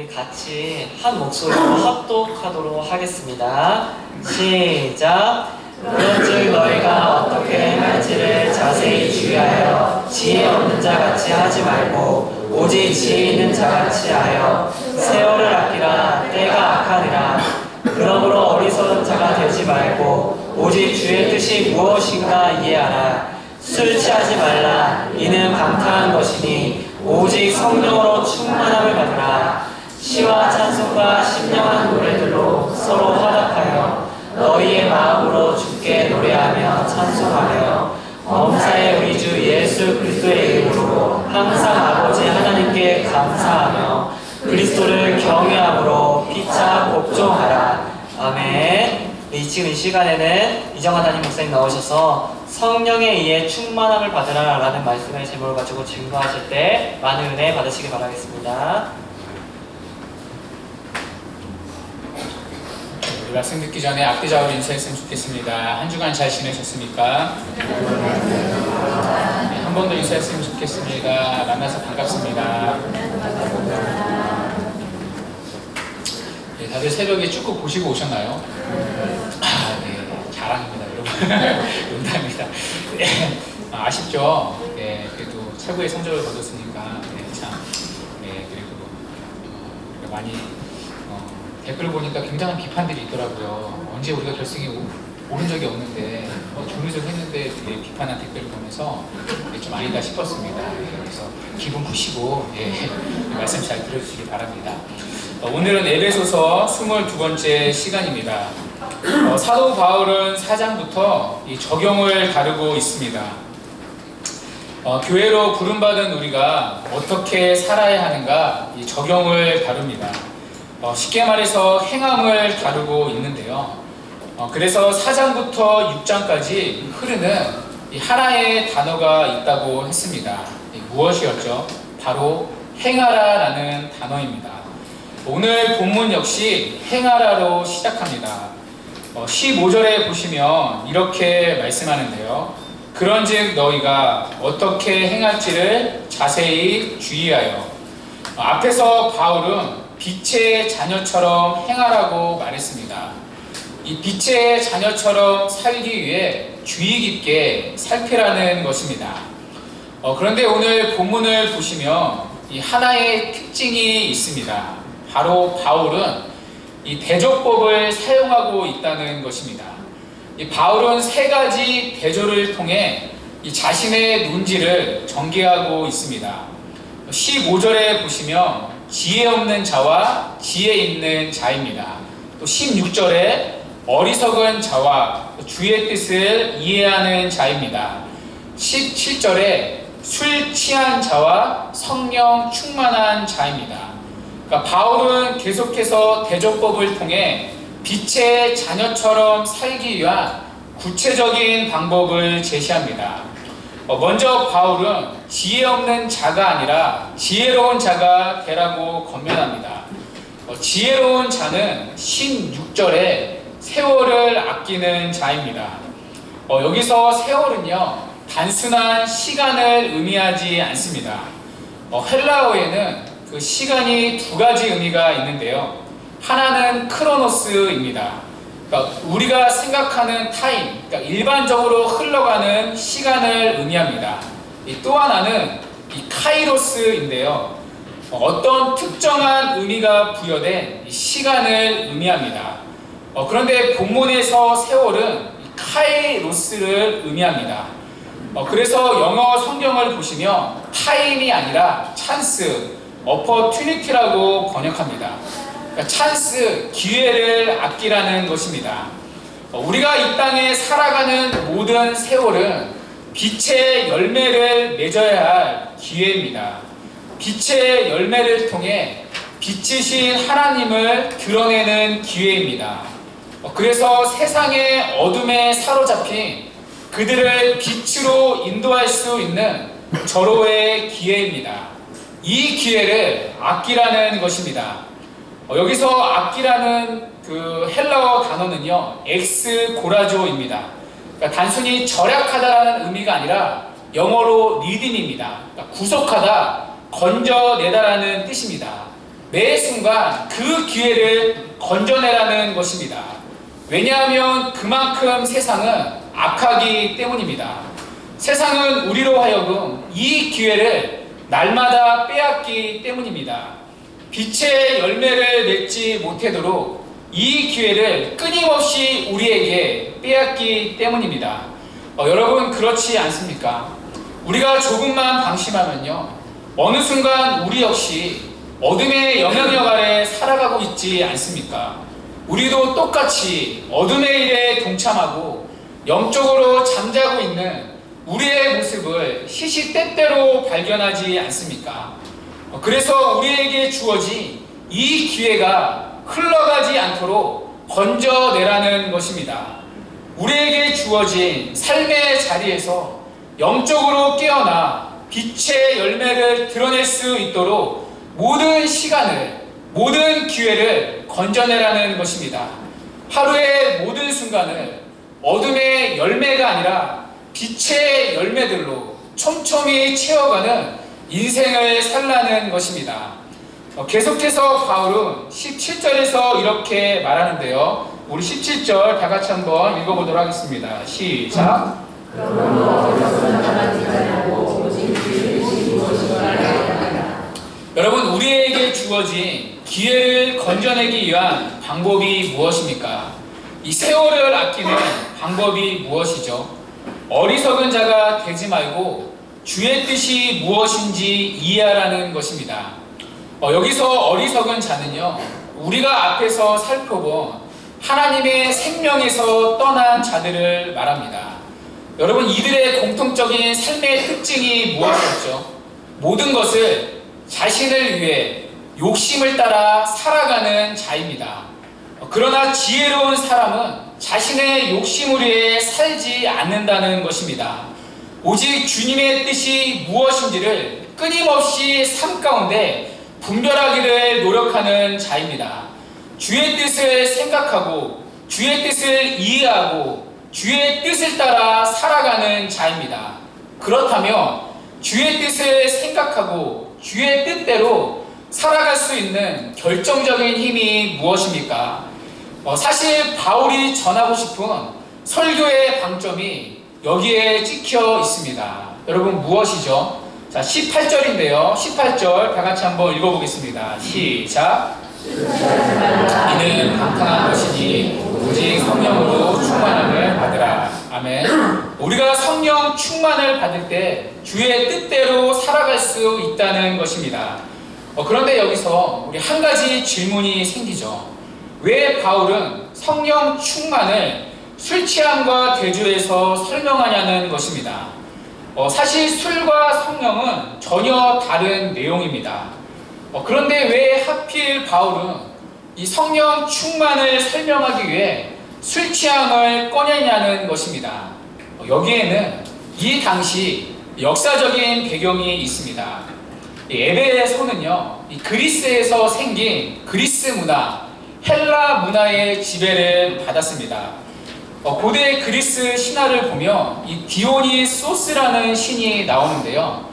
우리 같이 한 목소리로 합독하도록 하겠습니다. 시작. 그런즉 너희가 어떻게 행할지를 자세히 주의하여 지혜 없는 자같이 하지 말고 오직 지혜 있는 자같이 하여 세월을 아끼라. 때가 악하니라. 그러므로 어리석은 자가 되지 말고 오직 주의 뜻이 무엇인가 이해하라. 술 취하지 말라. 이는 방탕한 것이니 오직 성령으로 충만함을 받으라. 시와 찬송과 신령한 노래들로 서로 화답하여 너희의 마음으로 주께 노래하며 찬송하며 범사의 우리 주 예수 그리스도의 이름으로 항상 아버지 하나님께 감사하며 그리스도를 경외함으로 피차 복종하라. 아멘. 지금 이 시간에는 이정환 담임 목사님 나오셔서 성령에 의해 충만함을 받으라 라는 말씀의 제목을 가지고 증거하실 때 많은 은혜 받으시기 바라겠습니다. 우리 말씀 듣기 전에 앞뒤좌우로 인사했으면 좋겠습니다. 한 주간 잘 지내셨습니까? 네, 한 번 더 인사했으면 좋겠습니다. 만나서 반갑습니다. 네, 다들 새벽에 축구 보시고 오셨나요? 네, 자랑입니다, 여러분. 농담입니다. 네, 아쉽죠? 네, 그래도 최고의 성적을 거뒀으니까 참, 그리고 우리가 많이 댓글을 보니까 굉장한 비판들이 있더라고요. 언제 우리가 결승에 오른 적이 없는데 준우승 했는데 비판한 댓글을 보면서 좀 아니다 싶었습니다. 그래서 기분 푸시고 말씀 잘 들어주시기 바랍니다. 오늘은 에베소서 22번째 시간입니다. 사도 바울은 4장부터 이 적용을 다루고 있습니다. 교회로 부름받은 우리가 어떻게 살아야 하는가 이 적용을 다룹니다. 쉽게 말해서 행함을 다루고 있는데요. 그래서 4장부터 6장까지 흐르는 이 하나의 단어가 있다고 했습니다. 무엇이었죠? 바로 행하라라는 단어입니다. 오늘 본문 역시 행하라로 시작합니다. 15절에 보시면 이렇게 말씀하는데요. 그런즉 너희가 어떻게 행할지를 자세히 주의하여. 앞에서 바울은 빛의 자녀처럼 행하라고 말했습니다. 이 빛의 자녀처럼 살기 위해 주의 깊게 살피라는 것입니다. 그런데 오늘 본문을 보시면 이 하나의 특징이 있습니다. 바로 바울은 이 대조법을 사용하고 있다는 것입니다. 이 바울은 세 가지 대조를 통해 이 자신의 논지를 전개하고 있습니다. 15절에 보시면 지혜 없는 자와 지혜 있는 자입니다. 또 16절에 어리석은 자와 주의 뜻을 이해하는 자입니다. 17절에 술 취한 자와 성령 충만한 자입니다. 그러니까 바울은 계속해서 대조법을 통해 빛의 자녀처럼 살기 위한 구체적인 방법을 제시합니다. 먼저 바울은 지혜 없는 자가 아니라 지혜로운 자가 되라고 권면합니다. 지혜로운 자는 16절에 세월을 아끼는 자입니다. 여기서 세월은요 단순한 시간을 의미하지 않습니다. 헬라어에는 그 시간이 두 가지 의미가 있는데요. 하나는 크로노스입니다. 그러니까 우리가 생각하는 타임, 그러니까 일반적으로 흘러가는 시간을 의미합니다. 또 하나는 이 카이로스인데요. 어떤 특정한 의미가 부여된 시간을 의미합니다. 그런데 본문에서 세월은 이 카이로스를 의미합니다. 그래서 영어 성경을 보시면 타임이 아니라 찬스, 어퍼튜니티라고 번역합니다. 그러니까 찬스, 기회를 아끼라는 것입니다. 우리가 이 땅에 살아가는 모든 세월은 빛의 열매를 맺어야 할 기회입니다. 빛의 열매를 통해 빛이신 하나님을 드러내는 기회입니다. 그래서 세상의 어둠에 사로잡힌 그들을 빛으로 인도할 수 있는 절호의 기회입니다. 이 기회를 아끼라는 것입니다. 여기서 아끼라는 그 헬라어 단어는요, 엑스고라조입니다. 그러니까 단순히 절약하다라는 의미가 아니라 영어로 리딘입니다. 그러니까 구속하다, 건져내다라는 뜻입니다. 매 순간 그 기회를 건져내라는 것입니다. 왜냐하면 그만큼 세상은 악하기 때문입니다. 세상은 우리로 하여금 이 기회를 날마다 빼앗기 때문입니다. 빛의 열매를 맺지 못하도록 이 기회를 끊임없이 우리에게 빼앗기 때문입니다. 여러분 그렇지 않습니까? 우리가 조금만 방심하면요, 어느 순간 우리 역시 어둠의 영향력 아래 살아가고 있지 않습니까? 우리도 똑같이 어둠의 일에 동참하고 영적으로 잠자고 있는 우리의 모습을 시시때때로 발견하지 않습니까? 그래서 우리에게 주어진 이 기회가 흘러가지 않도록 건져내라는 것입니다. 우리에게 주어진 삶의 자리에서 영적으로 깨어나 빛의 열매를 드러낼 수 있도록 모든 시간을, 모든 기회를 건져내라는 것입니다. 하루의 모든 순간을 어둠의 열매가 아니라 빛의 열매들로 촘촘히 채워가는 인생을 살라는 것입니다. 계속해서 바울은 17절에서 이렇게 말하는데요. 우리 17절 다 같이 한번 읽어보도록 하겠습니다. 시작. 여러분, 우리에게 주어진 기회를 건져내기 위한 방법이 무엇입니까? 이 세월을 아끼는 방법이 무엇이죠? 어리석은 자가 되지 말고 주의 뜻이 무엇인지 이해하라는 것입니다. 여기서 어리석은 자는요, 우리가 앞에서 살펴본 하나님의 생명에서 떠난 자들을 말합니다. 여러분, 이들의 공통적인 삶의 특징이 무엇이었죠? 모든 것을 자신을 위해 욕심을 따라 살아가는 자입니다. 그러나 지혜로운 사람은 자신의 욕심을 위해 살지 않는다는 것입니다. 오직 주님의 뜻이 무엇인지를 끊임없이 삶 가운데 분별하기를 노력하는 자입니다. 주의 뜻을 생각하고 주의 뜻을 이해하고 주의 뜻을 따라 살아가는 자입니다. 그렇다면 주의 뜻을 생각하고 주의 뜻대로 살아갈 수 있는 결정적인 힘이 무엇입니까? 사실 바울이 전하고 싶은 설교의 방점이 여기에 찍혀 있습니다. 여러분 무엇이죠? 자, 18절인데요. 18절 다 같이 한번 읽어보겠습니다. 시작. 이는 방탕한 것이니 오직 성령으로 충만함을 받으라. 아멘. 우리가 성령 충만을 받을 때 주의 뜻대로 살아갈 수 있다는 것입니다. 그런데 여기서 우리 한 가지 질문이 생기죠. 왜 바울은 성령 충만을 술 취함과 대조해서 설명하냐는 것입니다. 사실 술과 성령은 전혀 다른 내용입니다. 그런데 왜 하필 바울은 이 성령 충만을 설명하기 위해 술 취함을 꺼내냐는 것입니다. 여기에는 이 당시 역사적인 배경이 있습니다. 에베소는요, 이 그리스에서 생긴 그리스 문화, 헬라 문화의 지배를 받았습니다. 고대 그리스 신화를 보면 이 디오니소스라는 신이 나오는데요.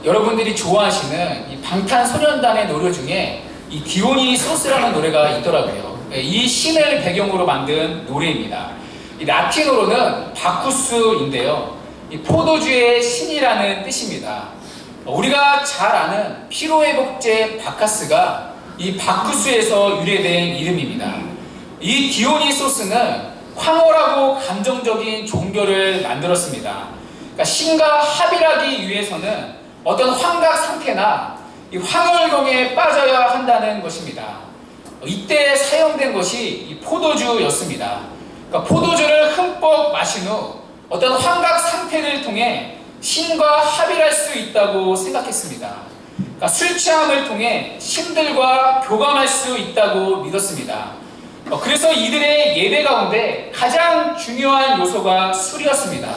여러분들이 좋아하시는 이 방탄소년단의 노래 중에 이 디오니소스라는 노래가 있더라고요. 이 신을 배경으로 만든 노래입니다. 이 라틴어로는 바쿠스인데요. 이 포도주의 신이라는 뜻입니다. 우리가 잘 아는 피로회복제 바카스가 이 바쿠스에서 유래된 이름입니다. 이 디오니소스는 황홀하고 감정적인 종교를 만들었습니다. 그러니까 신과 합일하기 위해서는 어떤 환각 상태나 이 황홀경에 빠져야 한다는 것입니다. 이때 사용된 것이 이 포도주였습니다. 그러니까 포도주를 흠뻑 마신 후 어떤 환각 상태를 통해 신과 합일할 수 있다고 생각했습니다. 그러니까 술 취함을 통해 신들과 교감할 수 있다고 믿었습니다. 그래서 이들의 예배 가운데 가장 중요한 요소가 술이었습니다.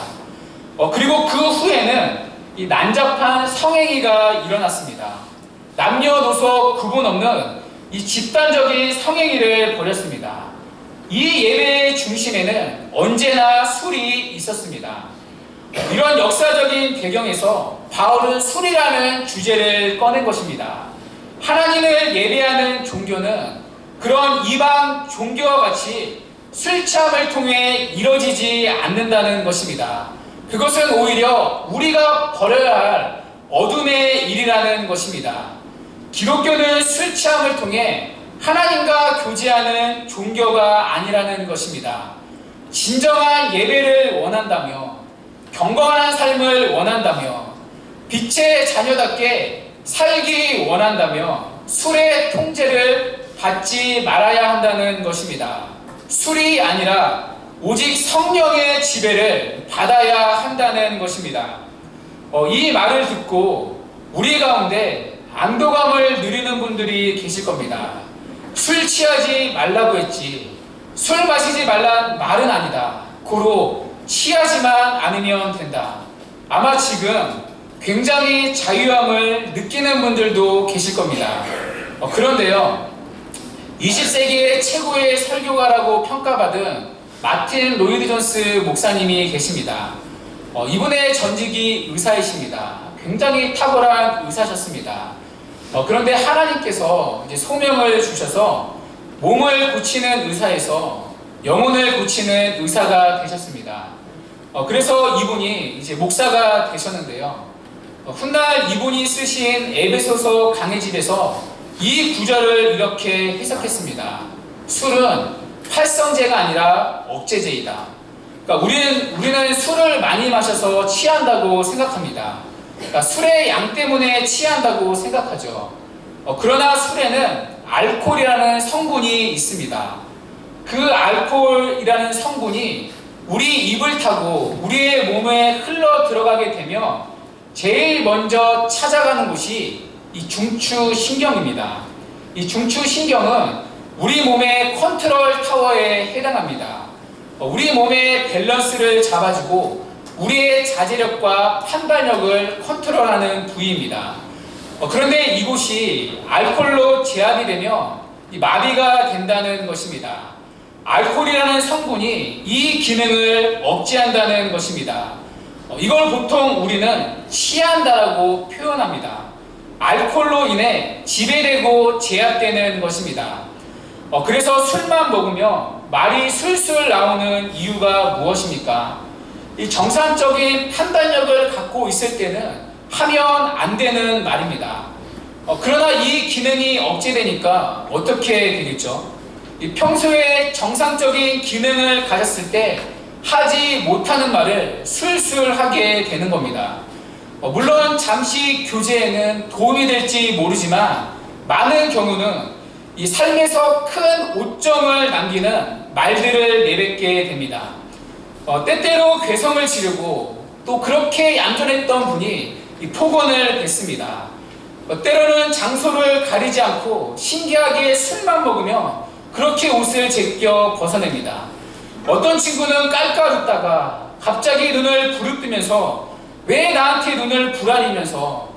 그리고 그 후에는 이 난잡한 성행위가 일어났습니다. 남녀노소 구분 없는 이 집단적인 성행위를 벌였습니다. 이 예배의 중심에는 언제나 술이 있었습니다. 이런 역사적인 배경에서 바울은 술이라는 주제를 꺼낸 것입니다. 하나님을 예배하는 종교는 그런 이방 종교와 같이 술 취함을 통해 이루어지지 않는다는 것입니다. 그것은 오히려 우리가 버려야 할 어둠의 일이라는 것입니다. 기독교는 술 취함을 통해 하나님과 교제하는 종교가 아니라는 것입니다. 진정한 예배를 원한다며, 경건한 삶을 원한다며, 빛의 자녀답게 살기 원한다며 술의 통제를 받지 말아야 한다는 것입니다. 술이 아니라 오직 성령의 지배를 받아야 한다는 것입니다. 이 말을 듣고 우리 가운데 안도감을 누리는 분들이 계실 겁니다. 술 취하지 말라고 했지, 술 마시지 말란 말은 아니다, 고로 취하지만 않으면 된다. 아마 지금 굉장히 자유함을 느끼는 분들도 계실 겁니다. 그런데요, 20세기의 최고의 설교가라고 평가받은 마틴 로이드 존스 목사님이 계십니다. 이분의 전직이 의사이십니다. 굉장히 탁월한 의사셨습니다. 그런데 하나님께서 이제 소명을 주셔서 몸을 고치는 의사에서 영혼을 고치는 의사가 되셨습니다. 그래서 이분이 이제 목사가 되셨는데요. 훗날 이분이 쓰신 에베소서 강해집에서 이 구절을 이렇게 해석했습니다. 술은 활성제가 아니라 억제제이다. 그러니까 우리는 술을 많이 마셔서 취한다고 생각합니다. 그러니까 술의 양 때문에 취한다고 생각하죠. 그러나 술에는 알코올이라는 성분이 있습니다. 그 알코올이라는 성분이 우리 입을 타고 우리의 몸에 흘러 들어가게 되면 제일 먼저 찾아가는 곳이 이 중추신경입니다. 이 중추신경은 우리 몸의 컨트롤 타워에 해당합니다. 우리 몸의 밸런스를 잡아주고 우리의 자제력과 판단력을 컨트롤하는 부위입니다. 그런데 이곳이 알코올로 제압이 되면 마비가 된다는 것입니다. 알코올이라는 성분이 이 기능을 억제한다는 것입니다. 이걸 보통 우리는 취한다라고 표현합니다. 알코올로 인해 지배되고 제압되는 것입니다. 그래서 술만 먹으면 말이 술술 나오는 이유가 무엇입니까? 이 정상적인 판단력을 갖고 있을 때는 하면 안 되는 말입니다. 그러나 이 기능이 억제되니까 어떻게 되겠죠? 평소에 정상적인 기능을 가졌을 때 하지 못하는 말을 술술 하게 되는 겁니다. 물론 잠시 교제에는 도움이 될지 모르지만 많은 경우는 이 삶에서 큰 오점을 남기는 말들을 내뱉게 됩니다. 때때로 괴성을 지르고 또 그렇게 얌전했던 분이 이 폭언을 뱉습니다. 때로는 장소를 가리지 않고 신기하게 술만 먹으며 그렇게 옷을 제껴 벗어냅니다. 어떤 친구는 깔깔 웃다가 갑자기 눈을 부릅뜨면서 왜 나한테 눈을 불안이냐면서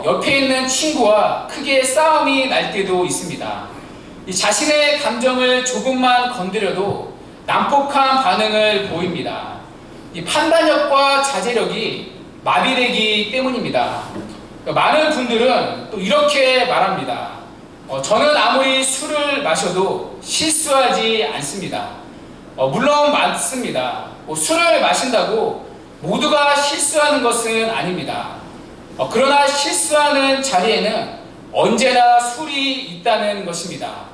옆에 있는 친구와 크게 싸움이 날 때도 있습니다. 이 자신의 감정을 조금만 건드려도 난폭한 반응을 보입니다. 이 판단력과 자제력이 마비되기 때문입니다. 많은 분들은 또 이렇게 말합니다. 저는 아무리 술을 마셔도 실수하지 않습니다. 물론 맞습니다. 술을 마신다고 모두가 실수하는 것은 아닙니다. 그러나 실수하는 자리에는 언제나 술이 있다는 것입니다.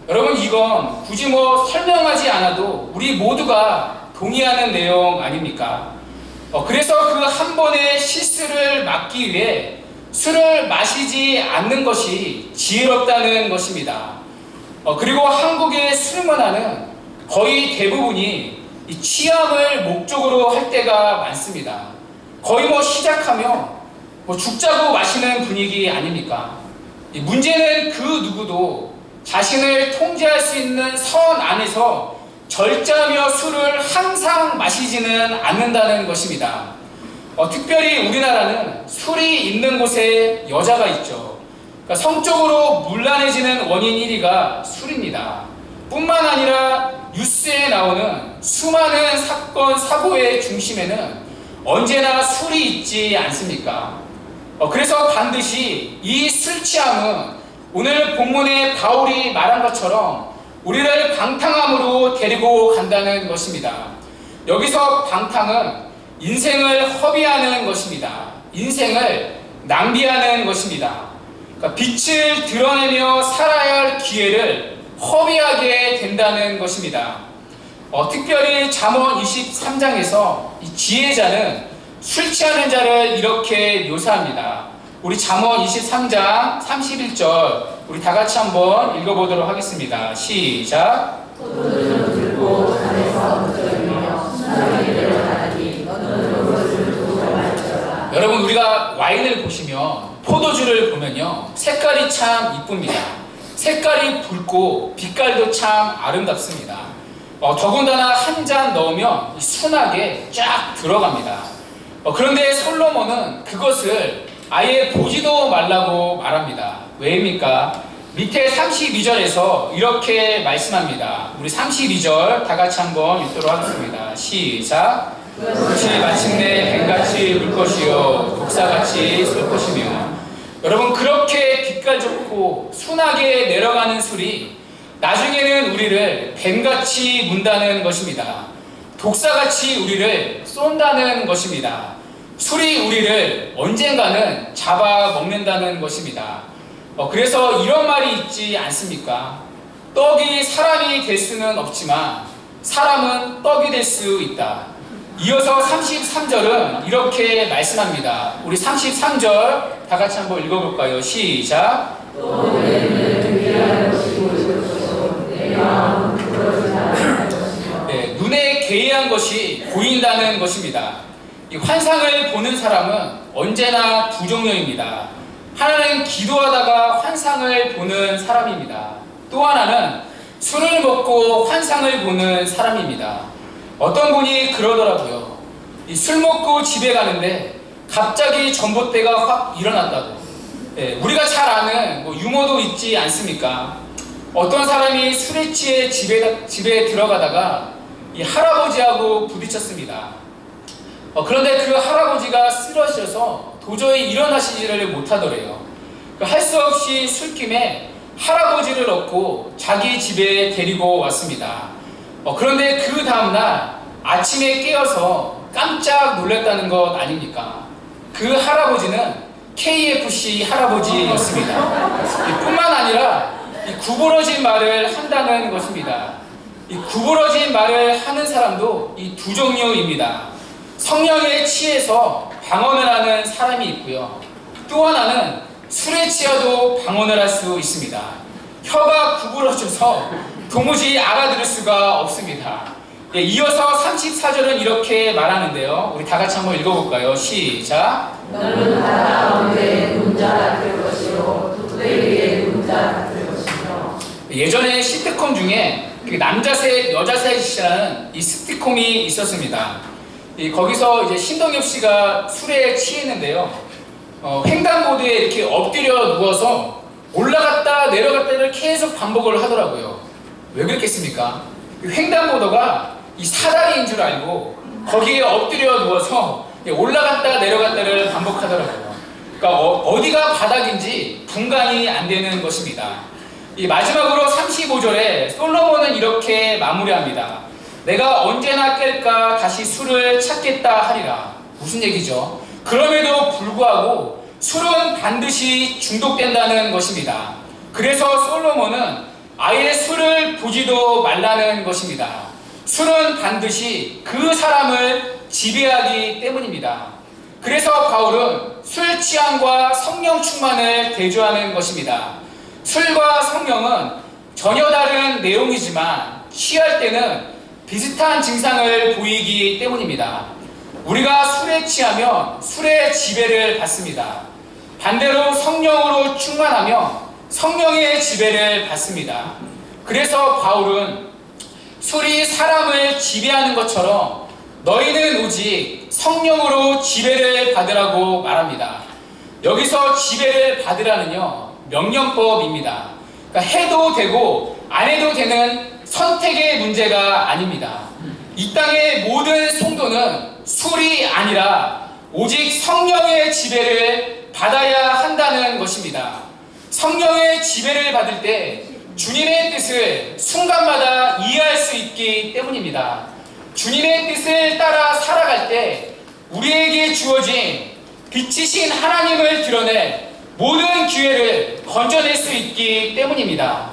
여러분, 이건 굳이 설명하지 않아도 우리 모두가 동의하는 내용 아닙니까? 그래서 그 한 번의 실수를 막기 위해 술을 마시지 않는 것이 지혜롭다는 것입니다. 그리고 한국의 술 문화는 거의 대부분이 이 취함을 목적으로 할 때가 많습니다. 거의 시작하며 죽자고 마시는 분위기 아닙니까? 이 문제는 그 누구도 자신을 통제할 수 있는 선 안에서 절제하며 술을 항상 마시지는 않는다는 것입니다. 특별히 우리나라는 술이 있는 곳에 여자가 있죠. 그러니까 성적으로 문란해지는 원인 1위가 술입니다. 뿐만 아니라 뉴스에 나오는 수많은 사건, 사고의 중심에는 언제나 술이 있지 않습니까? 그래서 반드시 이 술 취함은 오늘 본문에 바울이 말한 것처럼 우리를 방탕함으로 데리고 간다는 것입니다. 여기서 방탕은 인생을 허비하는 것입니다. 인생을 낭비하는 것입니다. 그러니까 빛을 드러내며 살아야 할 기회를 허비하게 된다는 것입니다. 특별히 잠언 23장에서 이 지혜자는 술 취하는 자를 이렇게 묘사합니다. 우리 잠언 23장 31절 우리 다 같이 한번 읽어보도록 하겠습니다. 시작. 여러분, 우리가 와인을 보시면 포도주를 보면요 색깔이 참 이쁩니다. 색깔이 붉고 빛깔도 참 아름답습니다. 더군다나 한 잔 넣으면 순하게 쫙 들어갑니다. 그런데 솔로몬은 그것을 아예 보지도 말라고 말합니다. 왜입니까? 밑에 32절에서 이렇게 말씀합니다. 우리 32절 다 같이 한번 읽도록 하겠습니다. 시작. 그것이 마침내 뱀같이 물 것이요 독사같이 쏠 것이며. 여러분, 그렇게 빛깔 좋고 순하게 내려가는 술이 나중에는 우리를 뱀같이 문다는 것입니다. 독사같이 우리를 쏜다는 것입니다. 술이 우리를 언젠가는 잡아먹는다는 것입니다. 그래서 이런 말이 있지 않습니까? 떡이 사람이 될 수는 없지만 사람은 떡이 될 수 있다. 이어서 33절은 이렇게 말씀합니다. 우리 33절 다 같이 한번 읽어볼까요? 시작. 네, 눈에 괴이한 것이 보인다는 것입니다. 이 환상을 보는 사람은 언제나 두 종류입니다. 하나는 기도하다가 환상을 보는 사람입니다. 또 하나는 술을 먹고 환상을 보는 사람입니다. 어떤 분이 그러더라고요. 이 술 먹고 집에 가는데 갑자기 전봇대가 확 일어났다고. 네, 우리가 잘 아는 유머도 있지 않습니까? 어떤 사람이 술에 취해 집에 들어가다가 이 할아버지하고 부딪혔습니다. 그런데 그 할아버지가 쓰러져서 도저히 일어나시지를 못하더래요. 할 수 없이 술김에 할아버지를 얻고 자기 집에 데리고 왔습니다. 그런데 그 다음날 아침에 깨어서 깜짝 놀랐다는 것 아닙니까? 그 할아버지는 KFC 할아버지였습니다. 뿐만 아니라 이 구부러진 말을 한다는 것입니다. 이 구부러진 말을 하는 사람도 이 두 종류입니다. 성령에 취해서 방언을 하는 사람이 있고요. 또 하나는 술에 취해도 방언을 할 수 있습니다. 혀가 구부러져서 도무지 알아들을 수가 없습니다. 이어서 34절은 이렇게 말하는데요. 우리 다 같이 한번 읽어볼까요? 시작. 너는 바다 가운데 눈자 같을 것이요 독대리의 눈자 같을 것이며. 예전에 시트콤 중에 남자 셋 여자 셋이라는 이 시트콤이 있었습니다. 거기서 이제 신동엽 씨가 술에 취했는데요. 횡단보도에 이렇게 엎드려 누워서 올라갔다 내려갔다를 계속 반복을 하더라고요. 왜 그랬겠습니까? 횡단보도가 이 사다리인 줄 알고 거기에 엎드려 누워서 올라갔다 내려갔다를 반복하더라고요. 그러니까 어디가 바닥인지 분간이 안 되는 것입니다. 이 마지막으로 35절에 솔로몬은 이렇게 마무리합니다. 내가 언제나 깰까 다시 술을 찾겠다 하리라. 무슨 얘기죠? 그럼에도 불구하고 술은 반드시 중독된다는 것입니다. 그래서 솔로몬은 아예 술을 보지도 말라는 것입니다. 술은 반드시 그 사람을 지배하기 때문입니다. 그래서 바울은 술 취함과 성령 충만을 대조하는 것입니다. 술과 성령은 전혀 다른 내용이지만 취할 때는 비슷한 증상을 보이기 때문입니다. 우리가 술에 취하면 술의 지배를 받습니다. 반대로 성령으로 충만하면 성령의 지배를 받습니다. 그래서 바울은 술이 사람을 지배하는 것처럼 너희는 오직 성령으로 지배를 받으라고 말합니다. 여기서 지배를 받으라는요 명령법입니다. 그러니까 해도 되고 안 해도 되는 선택의 문제가 아닙니다. 이 땅의 모든 성도는 술이 아니라 오직 성령의 지배를 받아야 한다는 것입니다. 성령의 지배를 받을 때 주님의 뜻을 순간마다 이해할 수 있기 때문입니다. 주님의 뜻을 따라 살아갈 때 우리에게 주어진 빛이신 하나님을 드러낼 모든 기회를 건져낼 수 있기 때문입니다.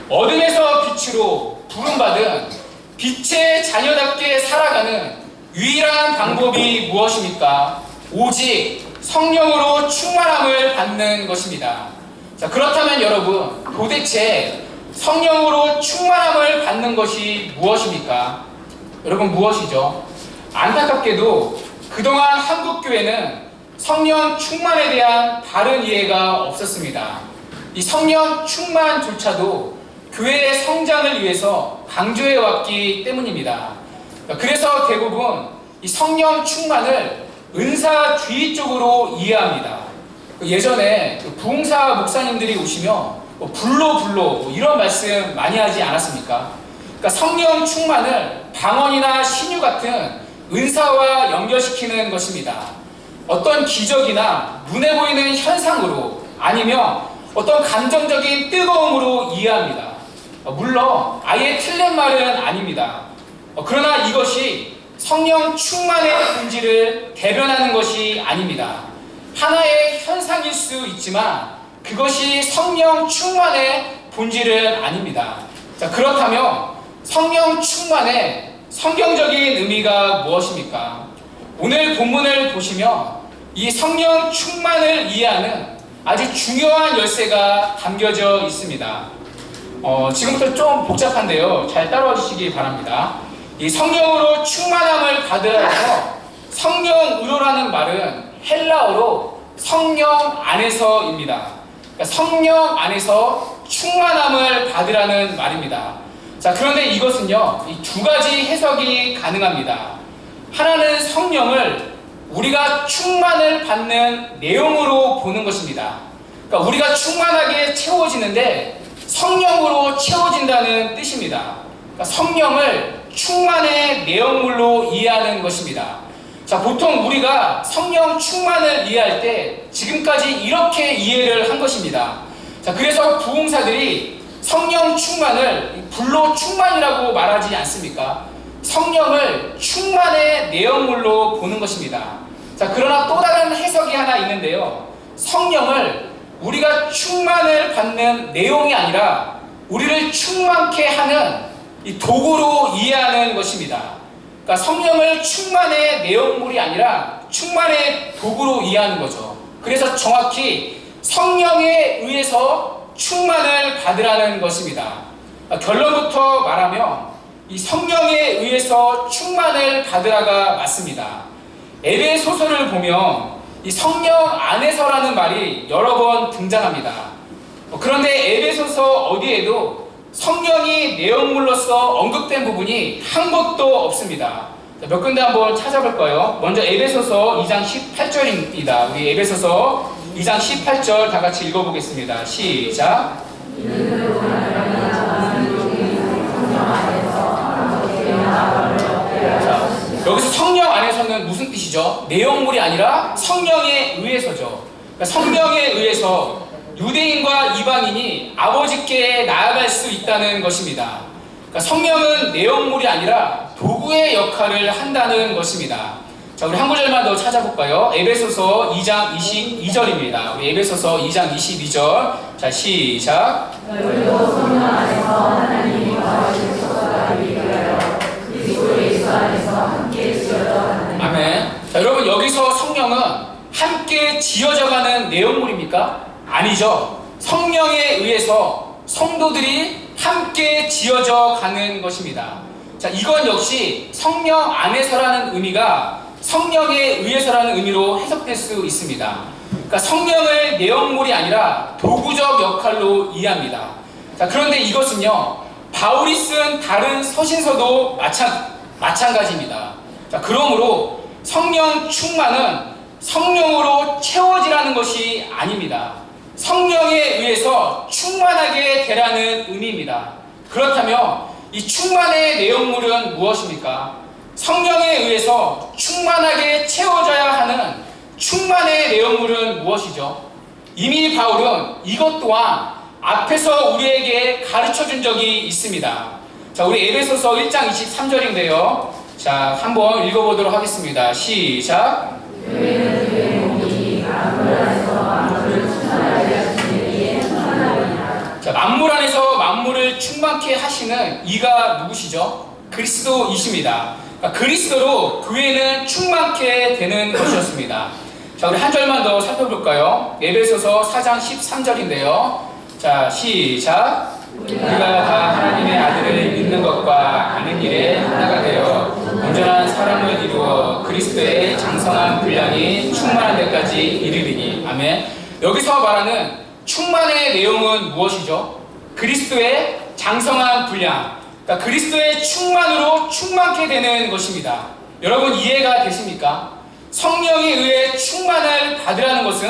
어둠에서 빛으로 부름받은 빛의 자녀답게 살아가는 유일한 방법이 무엇입니까? 오직 성령으로 충만함을 받는 것입니다. 자, 그렇다면 여러분, 도대체 성령으로 충만함을 받는 것이 무엇입니까? 여러분, 무엇이죠? 안타깝게도 그동안 한국교회는 성령 충만에 대한 바른 이해가 없었습니다. 이 성령 충만조차도 교회의 성장을 위해서 강조해 왔기 때문입니다. 그래서 대부분 이 성령 충만을 은사주의 쪽으로 이해합니다. 예전에 부흥사 목사님들이 오시면 불로 이런 말씀 많이 하지 않았습니까? 그러니까 성령 충만을 방언이나 신유 같은 은사와 연결시키는 것입니다. 어떤 기적이나 눈에 보이는 현상으로 아니면 어떤 감정적인 뜨거움으로 이해합니다. 물론 아예 틀린 말은 아닙니다. 그러나 이것이 성령 충만의 본질을 대변하는 것이 아닙니다. 하나의 현상일 수 있지만 그것이 성령 충만의 본질은 아닙니다. 자, 그렇다면 성령 충만의 성경적인 의미가 무엇입니까? 오늘 본문을 보시면 이 성령 충만을 이해하는 아주 중요한 열쇠가 담겨져 있습니다. 지금부터 좀 복잡한데요. 잘 따라와 주시기 바랍니다. 이 성령으로 충만함을 받으라 해서 성령으로라는 말은 헬라어로 성령 안에서입니다. 그러니까 성령 안에서 충만함을 받으라는 말입니다. 자, 그런데 이것은요, 이 두 가지 해석이 가능합니다. 하나는 성령을 우리가 충만을 받는 내용으로 보는 것입니다. 그러니까 우리가 충만하게 채워지는데 성령으로 채워진다는 뜻입니다. 그러니까 성령을 충만의 내용물로 이해하는 것입니다. 자, 보통 우리가 성령 충만을 이해할 때 지금까지 이렇게 이해를 한 것입니다. 자, 그래서 부흥사들이 성령 충만을 불로 충만이라고 말하지 않습니까? 성령을 충만의 내용물로 보는 것입니다. 자, 그러나 또 다른 해석이 하나 있는데요. 성령을 우리가 충만을 받는 내용이 아니라 우리를 충만케 하는 이 도구로 이해하는 것입니다. 그러니까 성령을 충만의 내용물이 아니라 충만의 도구로 이해하는 거죠. 그래서 정확히 성령에 의해서 충만을 받으라는 것입니다. 결론부터 말하면 이 성령에 의해서 충만을 받으라가 맞습니다. 에베소서를 보면 이 성령 안에서라는 말이 여러 번 등장합니다. 그런데 에베소서 어디에도 성령이 내용물로서 언급된 부분이 한 곳도 없습니다. 몇 군데 한번 찾아볼까요? 먼저 에베소서 2장 18절입니다. 우리 에베소서 2장 18절 다 같이 읽어보겠습니다. 시작. 자, 여기서 성령 안에서는 무슨 뜻이죠? 내용물이 아니라 성령에 의해서죠. 그러니까 성령에 의해서 유대인과 이방인이 아버지께 나아갈 수 있다는 것입니다. 그러니까 성령은 내용물이 아니라 도구의 역할을 한다는 것입니다. 자, 우리 한 구절만 더 찾아볼까요? 에베소서 2장 22절입니다. 우리 에베소서 2장 22절. 자, 시작. 너희도 성령 안에서 하나님이 거하실 소서가 되리하여 그리스도 예수 안에서 함께 지어져가는. 아멘. 자, 여러분, 여기서 성령은 함께 지어져가는 내용물입니까? 아니죠. 성령에 의해서 성도들이 함께 지어져 가는 것입니다. 자, 이건 역시 성령 안에서라는 의미가 성령에 의해서라는 의미로 해석될 수 있습니다. 그러니까 성령을 내용물이 아니라 도구적 역할로 이해합니다. 자, 그런데 이것은요, 바울이 쓴 다른 서신서도 마찬가지입니다. 자, 그러므로 성령 충만은 성령으로 채워지라는 것이 아닙니다. 성령에 의해서 충만하게 되라는 의미입니다. 그렇다면 이 충만의 내용물은 무엇입니까? 성령에 의해서 충만하게 채워져야 하는 충만의 내용물은 무엇이죠? 이미 바울은 이것 또한 앞에서 우리에게 가르쳐 준 적이 있습니다. 자, 우리 에베소서 1장 23절인데요. 자, 한번 읽어보도록 하겠습니다. 시작. 자, 만물 안에서 만물을 충만케 하시는 이가 누구시죠? 그리스도이십니다. 그러니까 그리스도로 교회는 충만케 되는 것이었습니다. 자, 우리 한 절만 더 살펴볼까요? 에베소서 4장 13절인데요. 자, 시작. 우리가 다 하나님의 아들을 믿는 것과 아는 일에 하나가 되어 온전한 사랑을 이루어 그리스도의 장성한 분량이 충만한 데까지 이르리니. 아멘. 여기서 말하는 충만의 내용은 무엇이죠? 그리스도의 장성한 분량. 그러니까 그리스도의 충만으로 충만케 되는 것입니다. 여러분 이해가 되십니까? 성령에 의해 충만을 받으라는 것은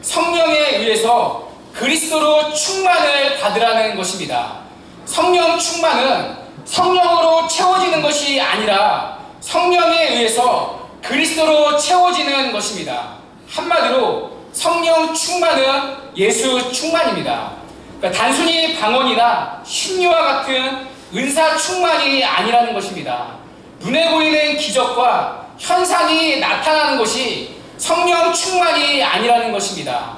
성령에 의해서 그리스도로 충만을 받으라는 것입니다. 성령 충만은 성령으로 채워지는 것이 아니라 성령에 의해서 그리스도로 채워지는 것입니다. 한마디로 성령 충만은 예수 충만입니다. 그러니까 단순히 방언이나 신유와 같은 은사 충만이 아니라는 것입니다. 눈에 보이는 기적과 현상이 나타나는 것이 성령 충만이 아니라는 것입니다.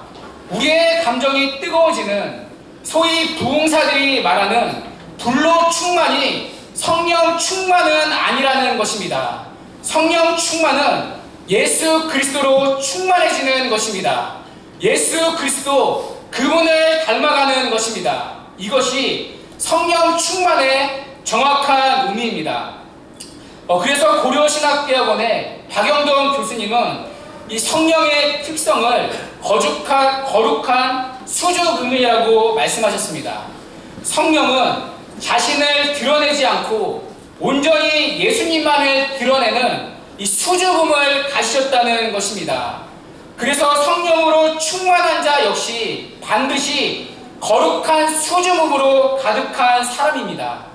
우리의 감정이 뜨거워지는 소위 부흥사들이 말하는 불로 충만이 성령 충만은 아니라는 것입니다. 성령 충만은 예수 그리스도로 충만해지는 것입니다. 예수 그리스도 그분을 닮아가는 것입니다. 이것이 성령 충만의 정확한 의미입니다. 그래서 고려신학대학원의 박영돈 교수님은 이 성령의 특성을 거룩한 수줍음이라고 말씀하셨습니다. 성령은 자신을 드러내지 않고 온전히 예수님만을 드러내는 이 수줍음을 가지셨다는 것입니다. 그래서 성령으로 충만한 자 역시 반드시 거룩한 수줍음으로 가득한 사람입니다.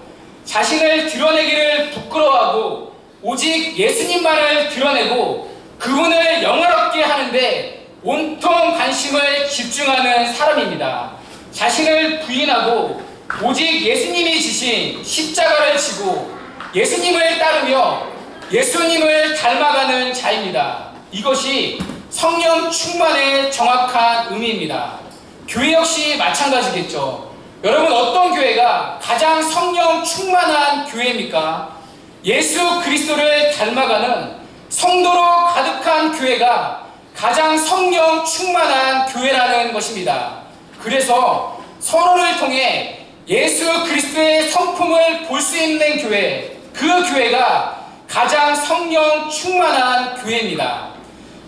자신을 드러내기를 부끄러워하고 오직 예수님만을 드러내고 그분을 영화롭게 하는데 온통 관심을 집중하는 사람입니다. 자신을 부인하고 오직 예수님이 지신 십자가를 지고 예수님을 따르며 예수님을 닮아가는 자입니다. 이것이 성령 충만의 정확한 의미입니다. 교회 역시 마찬가지겠죠. 여러분 어떤 교회가 가장 성령 충만한 교회입니까? 예수 그리스도를 닮아가는 성도로 가득한 교회가 가장 성령 충만한 교회라는 것입니다. 그래서 서로를 통해 예수 그리스도의 성품을 볼 수 있는 교회, 그 교회가 가장 성령 충만한 교회입니다.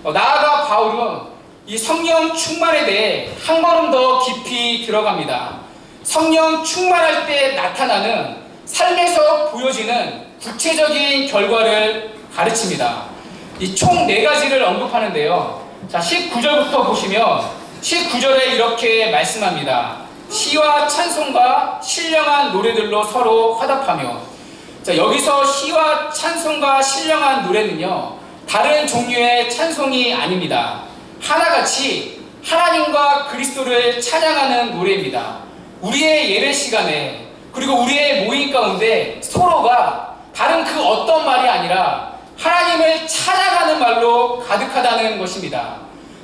나아가 바울은 이 성령 충만에 대해 한 걸음 더 깊이 들어갑니다. 성령 충만할 때 나타나는 삶에서 보여지는 구체적인 결과를 가르칩니다. 이 총 4가지를 언급하는데요. 자, 19절부터 보시면 19절에 이렇게 말씀합니다. 시와 찬송과 신령한 노래들로 서로 화답하며. 자, 여기서 시와 찬송과 신령한 노래는요, 다른 종류의 찬송이 아닙니다. 하나같이 하나님과 그리스도를 찬양하는 노래입니다. 우리의 예배 시간에 그리고 우리의 모임 가운데 서로가 다른 그 어떤 말이 아니라 하나님을 찬양하는 말로 가득하다는 것입니다.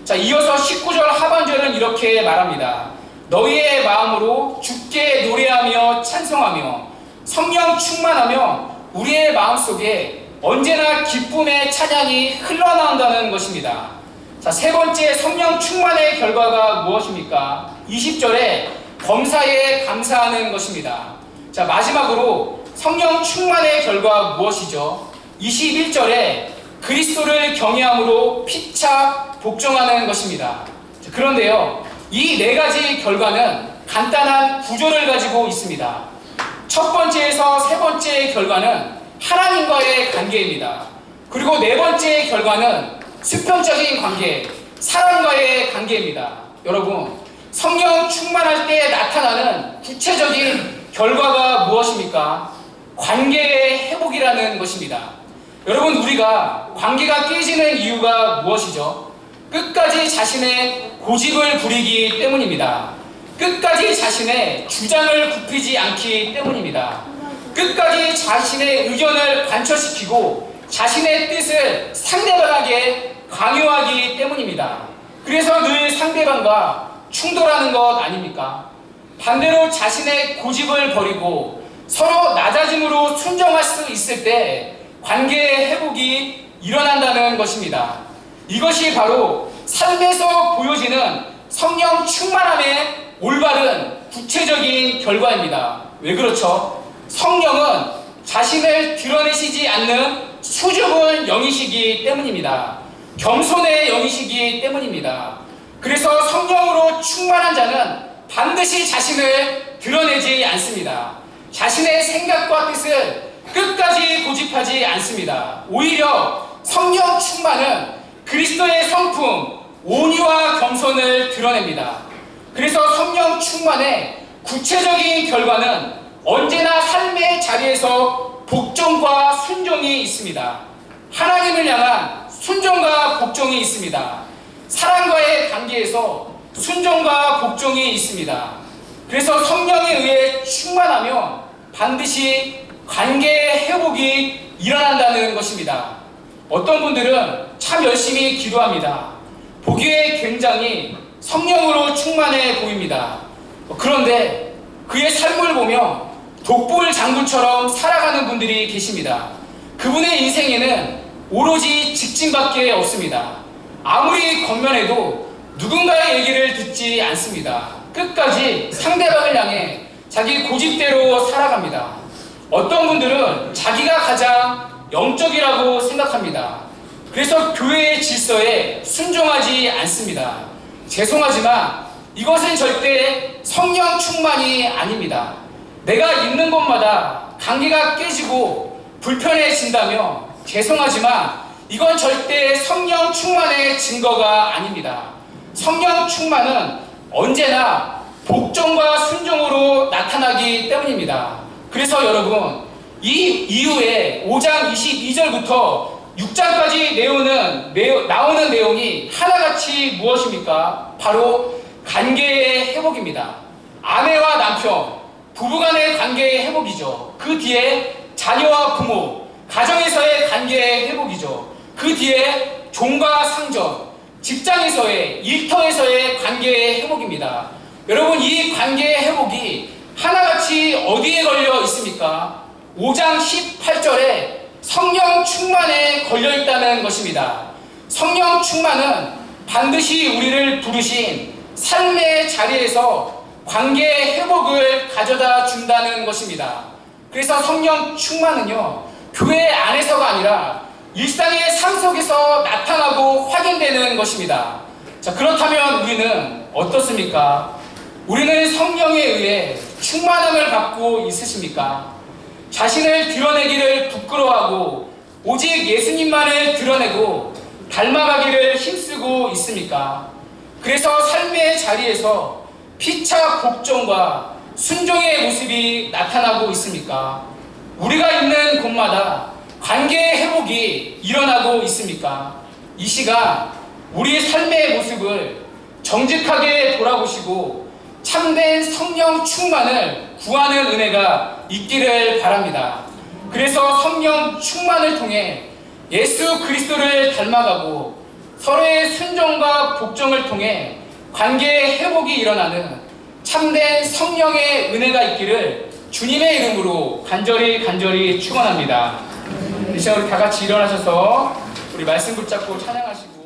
자, 이어서 19절 하반절은 이렇게 말합니다. 너희의 마음으로 주께 노래하며 찬송하며 성령 충만하며 우리의 마음속에 언제나 기쁨의 찬양이 흘러나온다는 것입니다. 자, 세 번째 성령 충만의 결과가 무엇입니까? 20절에 범사에 감사하는 것입니다. 자, 마지막으로 성령 충만의 결과 무엇이죠? 21절에 그리스도를 경외함으로 피차 복종하는 것입니다. 자, 그런데요, 이 4가지 결과는 간단한 구조를 가지고 있습니다. 첫 번째에서 세 번째의 결과는 하나님과의 관계입니다. 그리고 4번째의 결과는 수평적인 관계, 사람과의 관계입니다. 여러분, 성령 충만할 때 나타나는 구체적인 결과가 무엇입니까? 관계의 회복이라는 것입니다. 여러분, 우리가 관계가 깨지는 이유가 무엇이죠? 끝까지 자신의 고집을 부리기 때문입니다. 끝까지 자신의 주장을 굽히지 않기 때문입니다. 끝까지 자신의 의견을 관철시키고 자신의 뜻을 상대방에게 강요하기 때문입니다. 그래서 늘 상대방과 충돌하는 것 아닙니까? 반대로 자신의 고집을 버리고 서로 낮아짐으로 순정할 수 있을 때 관계의 회복이 일어난다는 것입니다. 이것이 바로 삶에서 보여지는 성령 충만함의 올바른 구체적인 결과입니다. 왜 그렇죠? 성령은 자신을 드러내시지 않는 수줍은 영이시기 때문입니다. 겸손의 영이시기 때문입니다. 그래서 성령으로 충만한 자는 반드시 자신을 드러내지 않습니다. 자신의 생각과 뜻을 끝까지 고집하지 않습니다. 오히려 성령 충만은 그리스도의 성품, 온유와 겸손을 드러냅니다. 그래서 성령 충만의 구체적인 결과는 언제나 삶의 자리에서 복종과 순종이 있습니다. 하나님을 향한 순종과 복종이 있습니다. 사랑과의 관계에서 순종과 복종이 있습니다. 그래서 성령에 의해 충만하면 반드시 관계의 회복이 일어난다는 것입니다. 어떤 분들은 참 열심히 기도합니다. 보기에 굉장히 성령으로 충만해 보입니다. 그런데 그의 삶을 보며 독불 장군처럼 살아가는 분들이 계십니다. 그분의 인생에는 오로지 직진밖에 없습니다. 아무리 겉면해도 누군가의 얘기를 듣지 않습니다. 끝까지 상대방을 향해 자기 고집대로 살아갑니다. 어떤 분들은 자기가 가장 영적이라고 생각합니다. 그래서 교회의 질서에 순종하지 않습니다. 죄송하지만 이것은 절대 성령 충만이 아닙니다. 내가 있는 곳마다 관계가 깨지고 불편해진다며 죄송하지만 이건 절대 성령 충만의 증거가 아닙니다. 성령 충만은 언제나 복종과 순종으로 나타나기 때문입니다. 그래서 여러분, 이 이후에 5장 22절부터 6장까지 나오는 내용이 하나같이 무엇입니까? 바로 관계의 회복입니다. 아내와 남편, 부부간의 관계의 회복이죠. 그 뒤에 자녀와 부모, 가정에서의 관계의 회복이죠. 그 뒤에 종과 상전, 직장에서의, 일터에서의 관계의 회복입니다. 여러분, 이 관계의 회복이 하나같이 어디에 걸려 있습니까? 5장 18절에 성령 충만에 걸려 있다는 것입니다. 성령 충만은 반드시 우리를 부르신 삶의 자리에서 관계의 회복을 가져다 준다는 것입니다. 그래서 성령 충만은요, 교회 안에서가 아니라 일상의 삶 속에서 나타나고 확인되는 것입니다. 자, 그렇다면 우리는 어떻습니까? 우리는 성령에 의해 충만함을 받고 있으십니까? 자신을 드러내기를 부끄러워하고 오직 예수님만을 드러내고 닮아가기를 힘쓰고 있습니까? 그래서 삶의 자리에서 피차 복종과 순종의 모습이 나타나고 있습니까? 우리가 있는 곳마다 관계의 회복이 일어나고 있습니까? 이 시간 우리의 삶의 모습을 정직하게 돌아보시고 참된 성령 충만을 구하는 은혜가 있기를 바랍니다. 그래서 성령 충만을 통해 예수 그리스도를 닮아가고 서로의 순종과 복종을 통해 관계의 회복이 일어나는 참된 성령의 은혜가 있기를 주님의 이름으로 간절히 축원합니다. 이 시간 우리 다 같이 일어나셔서 우리 말씀 붙잡고 찬양하시고